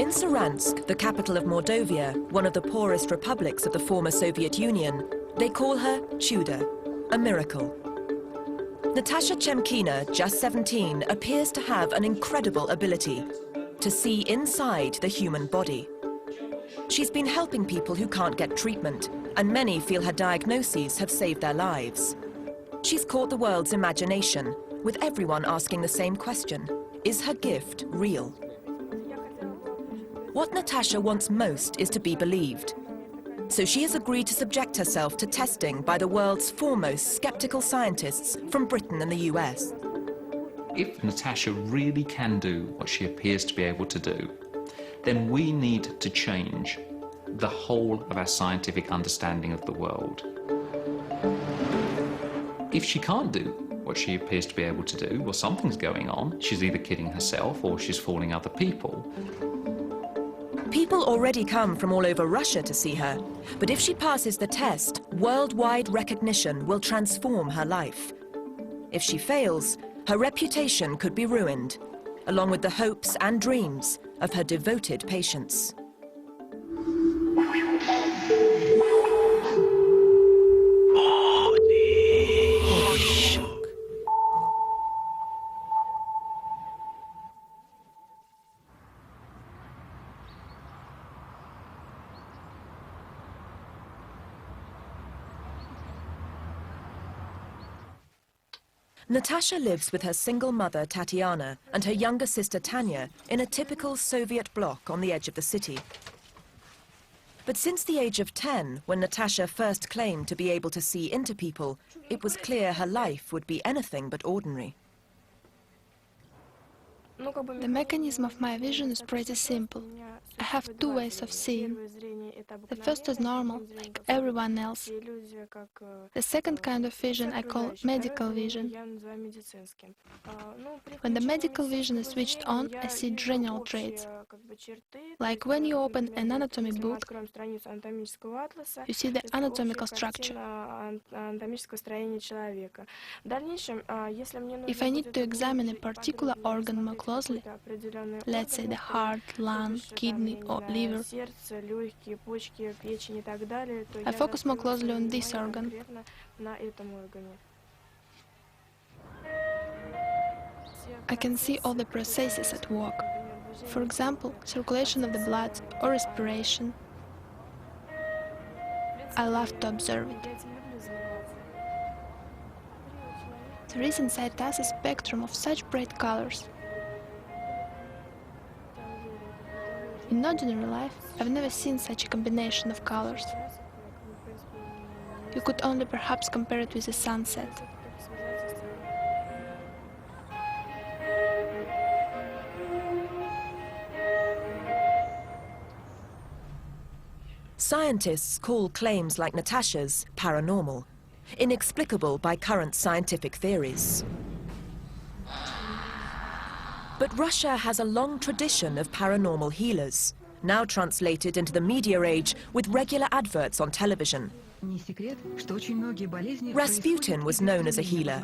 In Saransk, the capital of Mordovia, one of the poorest republics of the former Soviet Union, they call her Chuda, a miracle. Natasha Chemkina, just 17, appears to have an incredible ability to see inside the human body. She's been helping people who can't get treatment, and many feel her diagnoses have saved their lives. She's caught the world's imagination, with everyone asking the same question: is her gift real? What Natasha wants most is to be believed. So she has agreed to subject herself to testing by the world's foremost skeptical scientists from Britain and the US. If Natasha really can do what she appears to be able to do, then we need to change the whole of our scientific understanding of the world. If she can't do what she appears to be able to do, well, something's going on. She's either kidding herself or she's fooling other people. People already come from all over Russia to see her, but if she passes the test, worldwide recognition will transform her life. If she fails, her reputation could be ruined, along with the hopes and dreams of her devoted patients. Bodyshock. Natasha lives with her single mother, Tatiana, and her younger sister, Tanya, in a typical Soviet block on the edge of the city. But since the age of 10, when Natasha first claimed to be able to see into people, it was clear her life would be anything but ordinary. The mechanism of my vision is pretty simple. I have two ways of seeing. The first is normal, like everyone else. The second kind of vision I call medical vision. When the medical vision is switched on, I see general traits. Like when you open an anatomy book, you see the anatomical structure. If I need to examine a particular organ more closely, let's say the heart, lung, kidney or liver, I focus more closely on this organ. I can see all the processes at work. For example, circulation of the blood or respiration. I love to observe it. There is inside us a spectrum of such bright colors. In ordinary life, I've never seen such a combination of colors. You could only perhaps compare it with a sunset. Scientists call claims like Natasha's paranormal, inexplicable by current scientific theories. But Russia has a long tradition of paranormal healers, now translated into the media age with regular adverts on television. Rasputin was known as a healer.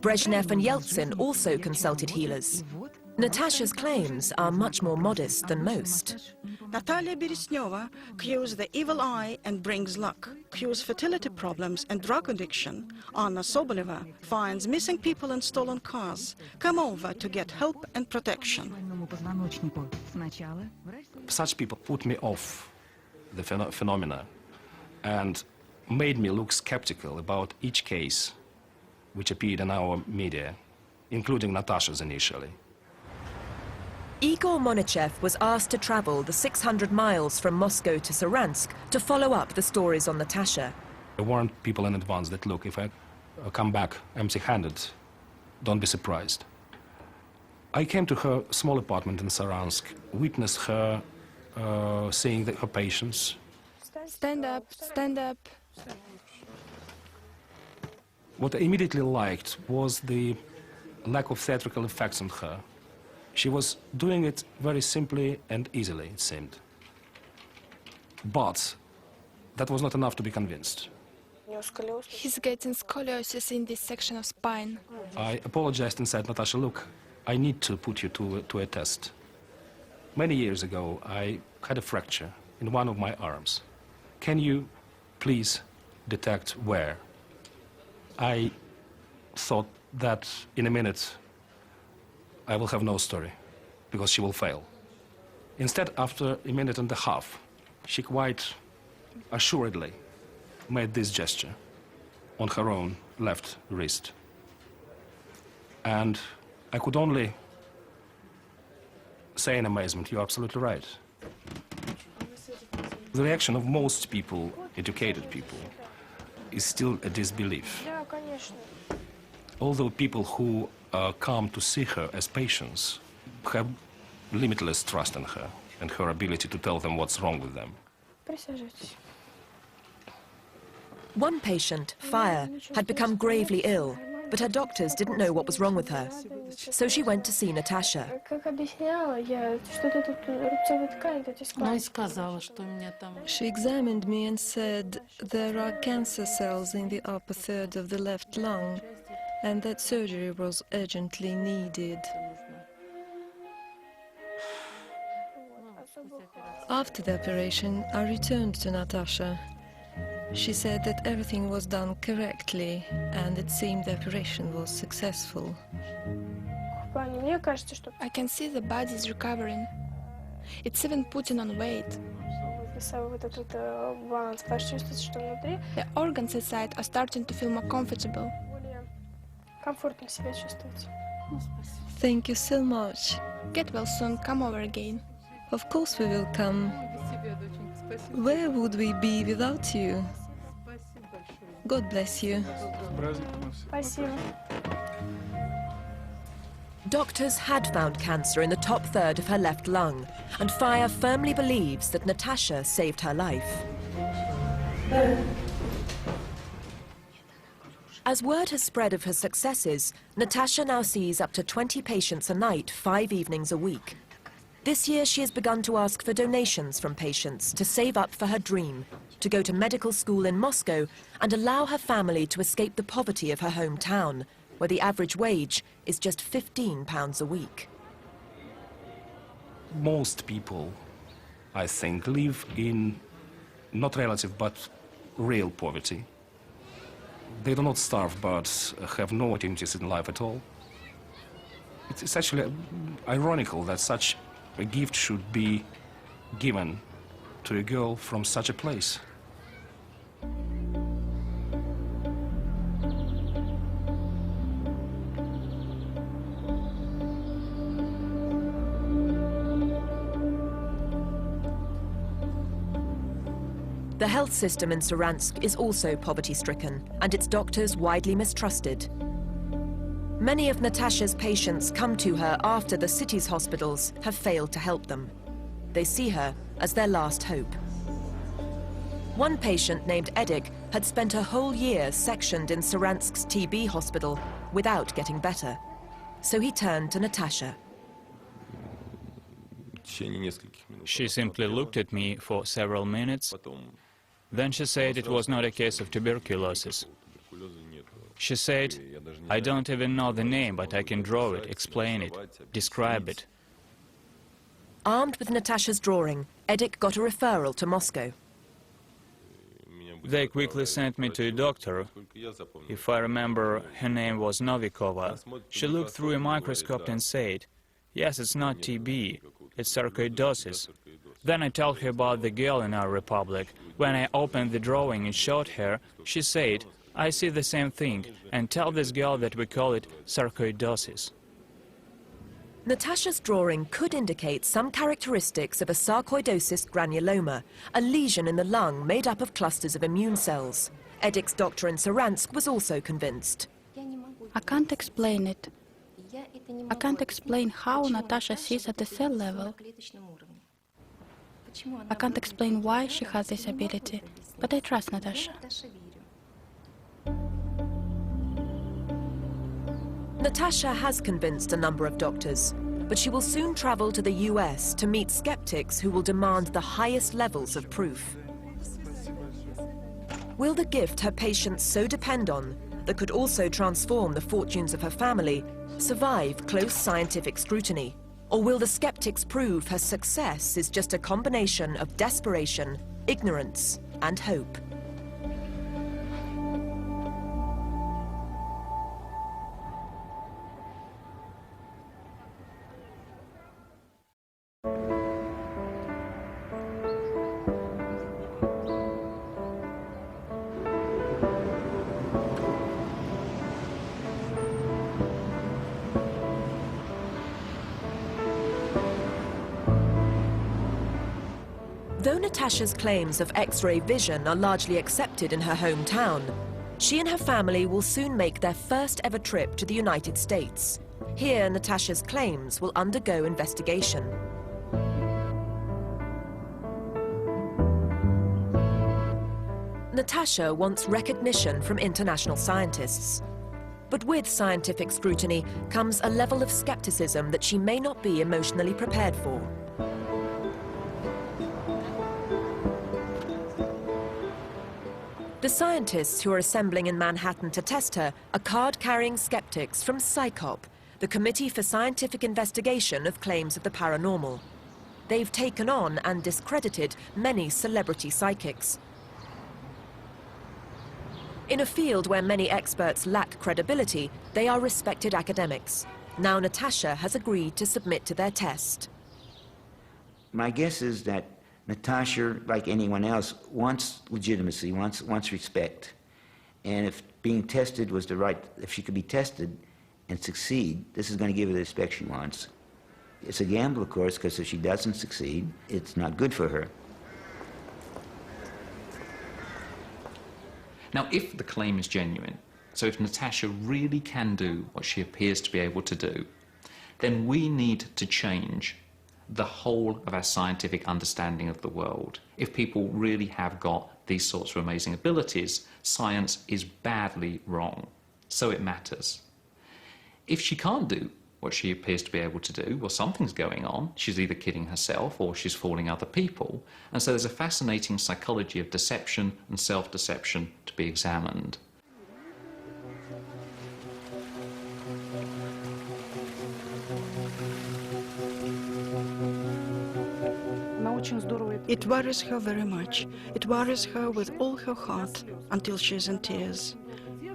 Brezhnev and Yeltsin also consulted healers. Natasha's claims are much more modest than most. Natalia Beresneva cures the evil eye and brings luck, cures fertility problems and drug addiction. Anna Soboleva finds missing people and stolen cars. Come over to get help and protection. Such people put me off the phenomena and made me look skeptical about each case which appeared in our media, including Natasha's initially. Igor Monichev was asked to travel the 600 miles from Moscow to Saransk to follow up the stories on Natasha. I warned people in advance that, look, if I come back empty-handed, don't be surprised. I came to her small apartment in Saransk, witnessed her seeing her patients. Stand up, stand up. What I immediately liked was the lack of theatrical effects on her. She was doing it very simply and easily, it seemed. But that was not enough to be convinced. He's getting scoliosis in this section of spine. I apologized and said, Natasha, look, I need to put you to a test. Many years ago, I had a fracture in one of my arms. Can you please detect where? I thought that in a minute I will have no story, because she will fail. Instead, after a minute and a half, she quite assuredly made this gesture on her own left wrist. And I could only say in amazement, you're absolutely right. The reaction of most people, educated people, is still a disbelief. Although people who come to see her as patients have limitless trust in her and her ability to tell them what's wrong with them. One patient, Fire, had become gravely ill, but her doctors didn't know what was wrong with her. So she went to see Natasha. She examined me and said there are cancer cells in the upper third of the left lung and that surgery was urgently needed. After the operation, I returned to Natasha. She said that everything was done correctly and it seemed the operation was successful. I can see the body is recovering. It's even putting on weight. The organs inside are starting to feel more comfortable. Thank you so much. Get well soon, come over again. Of course we will come. Where would we be without you? God bless you. Doctors had found cancer in the top third of her left lung, and Fire firmly believes that Natasha saved her life. As word has spread of her successes, Natasha now sees up to 20 patients a night, 5 evenings a week. This year she has begun to ask for donations from patients to save up for her dream, to go to medical school in Moscow and allow her family to escape the poverty of her hometown, where the average wage is just £15 a week. Most people, I think, live in not relative but real poverty. They do not starve but have no opportunities in life at all. It's actually ironical that such a gift should be given to a girl from such a place. The health system in Saransk is also poverty-stricken, and its doctors widely mistrusted. Many of Natasha's patients come to her after the city's hospitals have failed to help them. They see her as their last hope. One patient named Edik had spent a whole year sectioned in Saransk's TB hospital without getting better. So he turned to Natasha. She simply looked at me for several minutes. Then she said it was not a case of tuberculosis. She said, I don't even know the name, but I can draw it, explain it, describe it. Armed with Natasha's drawing, Edik got a referral to Moscow. They quickly sent me to a doctor. If I remember, her name was Novikova. She looked through a microscope and said, yes, it's not TB, it's sarcoidosis. Then I told her about the girl in our republic. When I opened the drawing and showed her, she said, I see the same thing, and tell this girl that we call it sarcoidosis. Natasha's drawing could indicate some characteristics of a sarcoidosis granuloma, a lesion in the lung made up of clusters of immune cells. Edik's doctor in Saransk was also convinced. I can't explain it. I can't explain how Natasha sees at the cell level. I can't explain why she has this ability, but I trust Natasha. Natasha has convinced a number of doctors, but she will soon travel to the US to meet skeptics who will demand the highest levels of proof. Will the gift her patients so depend on, that could also transform the fortunes of her family, survive close scientific scrutiny? Or will the skeptics prove her success is just a combination of desperation, ignorance, and hope? Though Natasha's claims of X-ray vision are largely accepted in her hometown, she and her family will soon make their first ever trip to the United States. Here, Natasha's claims will undergo investigation. Natasha wants recognition from international scientists. But with scientific scrutiny comes a level of skepticism that she may not be emotionally prepared for. The scientists who are assembling in Manhattan to test her are card-carrying skeptics from CSICOP, the Committee for Scientific Investigation of Claims of the Paranormal. They've taken on and discredited many celebrity psychics. In a field where many experts lack credibility, they are respected academics. Now Natasha has agreed to submit to their test. My guess is that Natasha, like anyone else, wants legitimacy, wants respect. And if being tested was the right, if she could be tested and succeed, this is going to give her the respect she wants. It's a gamble, of course, because if she doesn't succeed, it's not good for her. Now, if the claim is genuine, so if Natasha really can do what she appears to be able to do, then we need to change the whole of our scientific understanding of the world. If people really have got these sorts of amazing abilities, science is badly wrong, so it matters. If she can't do what she appears to be able to do, well, something's going on. She's either kidding herself or she's fooling other people. And so there's a fascinating psychology of deception and self-deception to be examined. It worries her very much. It worries her with all her heart until she's in tears.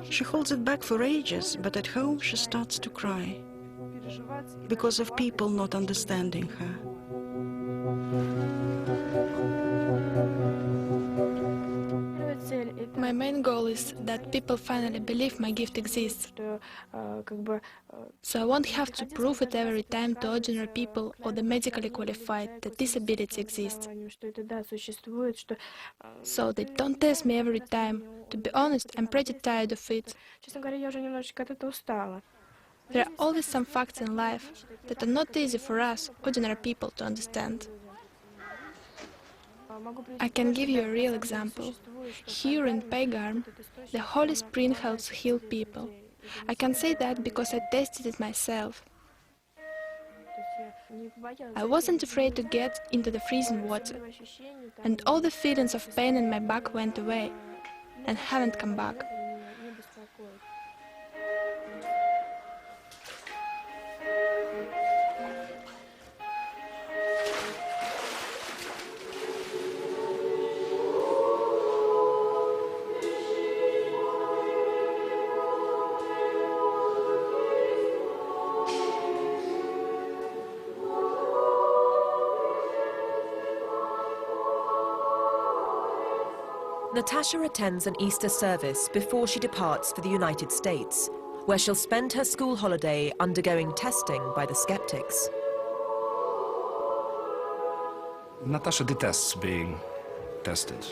She holds it back for ages, but at home she starts to cry because of people not understanding her. My main goal is that people finally believe my gift exists. So I won't have to prove it every time to ordinary people or the medically qualified that this ability exists. So they don't test me every time. To be honest, I'm pretty tired of it. There are always some facts in life that are not easy for us, ordinary people, to understand. I can give you a real example. Here in Paygarm, the holy spring helps heal people. I can say that because I tested it myself. I wasn't afraid to get into the freezing water, and all the feelings of pain in my back went away and haven't come back. Natasha attends an Easter service before she departs for the United States, where she'll spend her school holiday undergoing testing by the skeptics. Natasha detests being tested.